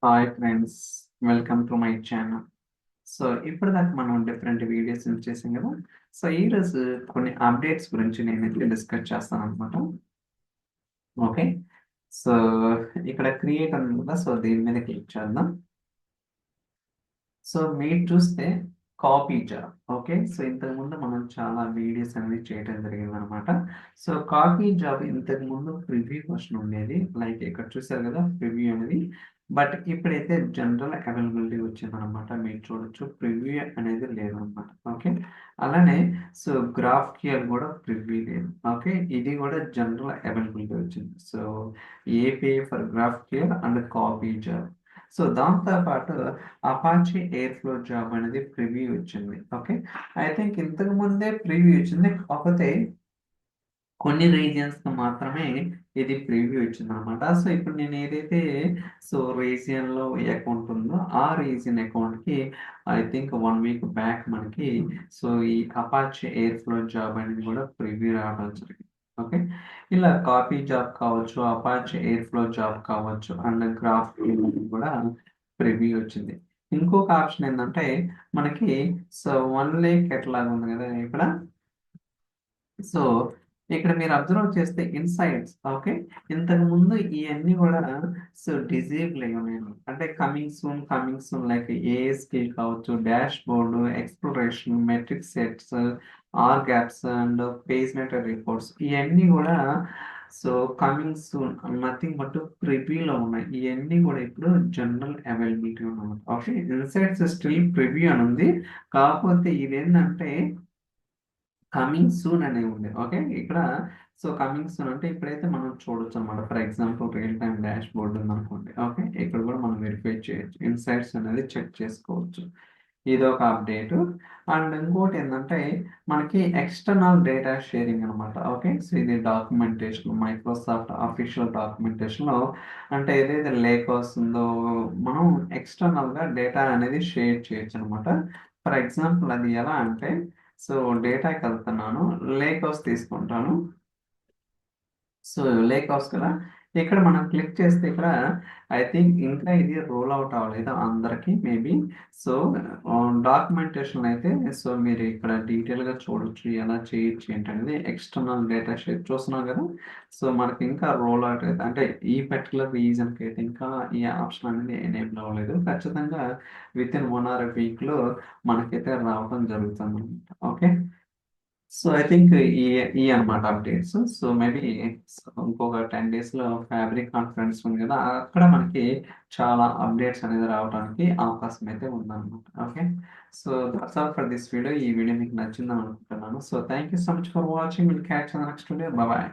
Hi friends, welcome to my channel. So ఇప్పటిదాకా మనం different videos చేసాం కదా. సో ఈరోజు కొన్ని అప్డేట్స్ గురించి నేనైతే డిస్కస్ చేస్తాను అనమాట. ఓకే. సో ఇక్కడ క్రియేట్ అని ఉంది కదా, సో దీని మీద క్లిక్ చేద్దాం. సో మీరు చూస్తే కాపీ జాబ్. ఓకే. సో ఇంతకు ముందు మనం చాలా వీడియోస్ అనేది చేయడం జరిగింది అనమాట. సో కాపీ జాబ్ ఇంతకు ముందు ప్రివ్యూ వర్షన్ ఉండేది, లైక్ ఇక్కడ చూసారు కదా ప్రివ్యూ అనేది. బట్ ఇప్పుడైతే జనరల్ అవైలబిలిటీ వచ్చిందనమాట. మీరు చూడొచ్చు ప్రివ్యూ అనేది లేదనమాట. ఓకే. అలానే సో గ్రాఫ్కియల్ కూడా ప్రివ్యూ లేదు. ఓకే. ఇది కూడా జనరల్ అవైలబిలిటీ వచ్చింది. So API for GraphQL and copy job. So దాంతో పాటు అపాచీ ఎయిర్ ఫ్లో జాబ్ అనేది ప్రివ్యూ వచ్చింది. ఓకే. ఐ థింక్ ఇంతకు ముందే ప్రివ్యూ వచ్చింది, కాకపోతే కొన్ని రీజియన్స్ మాత్రమే ఇది ప్రివ్యూ ఇచ్చింది అనమాట. సో ఇప్పుడు నేను ఏదైతే సో రీజియన్ లో అకౌంట్ ఉందో ఆ రీజియన్ అకౌంట్ కి ఐ థింక్ 1 వీక్ బ్యాక్ మనకి సో ఈ అపాచీ ఎయిర్ ఫ్లో జాబ్ అనేది కూడా ప్రివ్యూ రావడం జరిగింది. ఓకే. ఇలా కాపీ జాబ్ కావచ్చు, అపాచీ ఎయిర్ ఫ్లో జాబ్ కావచ్చు, అండ్ గ్రాఫ్ కూడా ప్రివ్యూ వచ్చింది. ఇంకొక ఆప్షన్ ఏంటంటే మనకి సో 1 లేక్ ఎట్లాగా ఉంది కదా ఇక్కడ. సో ఇక్కడ మీరు అబ్జర్వ్ చేస్తే ఇన్సైట్స్. ఓకే. ఇంతకు ముందు ఇవన్నీ కూడా సో డిజేబుల్ అయి ఉన్నాయి, అంటే coming soon like a skill కావచ్చు, dashboard, exploration, metric sets, org apps and paginated reports ఇవన్నీ కూడా so coming soon nothing but ప్రివ్యూలో ఉన్నాయి. ఇవన్నీ కూడా ఇప్పుడు జనరల్ అవైలబిలిటీ ఉన్నమాట. ఓకే. ఇన్సైట్స్ స్టిల్ ప్రివ్యూ అని ఉంది, కాకపోతే ఇదేంటంటే కమింగ్ సూన్ అనేవి ఉంది. ఓకే. ఇక్కడ సో కమింగ్ సూన్ అంటే ఇప్పుడైతే మనం చూడొచ్చు అనమాట. For example real time dash board ఉందనుకోండి. ఓకే. ఇక్కడ కూడా మనం వెరిఫై చేయొచ్చు, ఇన్సైట్స్ అనేది చెక్ చేసుకోవచ్చు. ఇది ఒక అప్డేట్. అండ్ ఇంకోటి ఏంటంటే మనకి ఎక్స్టర్నల్ డేటా షేరింగ్ అనమాట. ఓకే. సో ఇది డాక్యుమెంటేషన్, మైక్రోసాఫ్ట్ అఫీషియల్ డాక్యుమెంటేషన్ లో అంటే ఏదైతే లేక్ వస్తుందో మనం ఎక్స్టర్నల్ గా డేటా అనేది షేర్ చేయొచ్చు అనమాట. ఫర్ ఎగ్జాంపుల్ అది ఎలా అంటే సో డేటాకి వెళ్తున్నాను, లేక్ హౌస్ తీసుకుంటాను. సో లేక్ హౌస్ కదా, ఇక్కడ మనం క్లిక్ చేస్తే ఇక్కడ ఐ థింక్ ఇంకా ఇది రోల్ అవుట్ అవ్వలేదు అందరికి మేబీ. సో డాక్యుమెంటేషన్ అయితే సో మీరు ఇక్కడ డీటెయిల్ గా చూడొచ్చు ఎలా చేయొచ్చు ఏంటనేది. ఎక్స్టర్నల్ డేటా షేర్ చూస్తున్నాం కదా. సో మనకి ఇంకా రోల్ అవుట్ అయితే అంటే ఈ పర్టికులర్ రీజన్ కి అయితే ఇంకా ఈ ఆప్షన్ అనేది ఎనేబుల్ అవ్వలేదు. ఖచ్చితంగా with in 1 or a week లో మనకైతే రావడం జరుగుతుంది. ఓకే. సో ఐ థింక్ ఈ ఈ అన్నమాట అప్డేట్స్. సో మేబీ ఇంకొక 10 days లో ఫ్యాబ్రిక్ కాన్ఫరెన్స్ ఉంది కదా, అక్కడ మనకి చాలా అప్డేట్స్ అనేది రావడానికి అవకాశం అయితే ఉందన్నమాట. Okay. So that's all for this video. ఈ వీడియో మీకు నచ్చిందని అనుకుంటున్నాను. So thank you so much for watching. Will catch next video. Bye.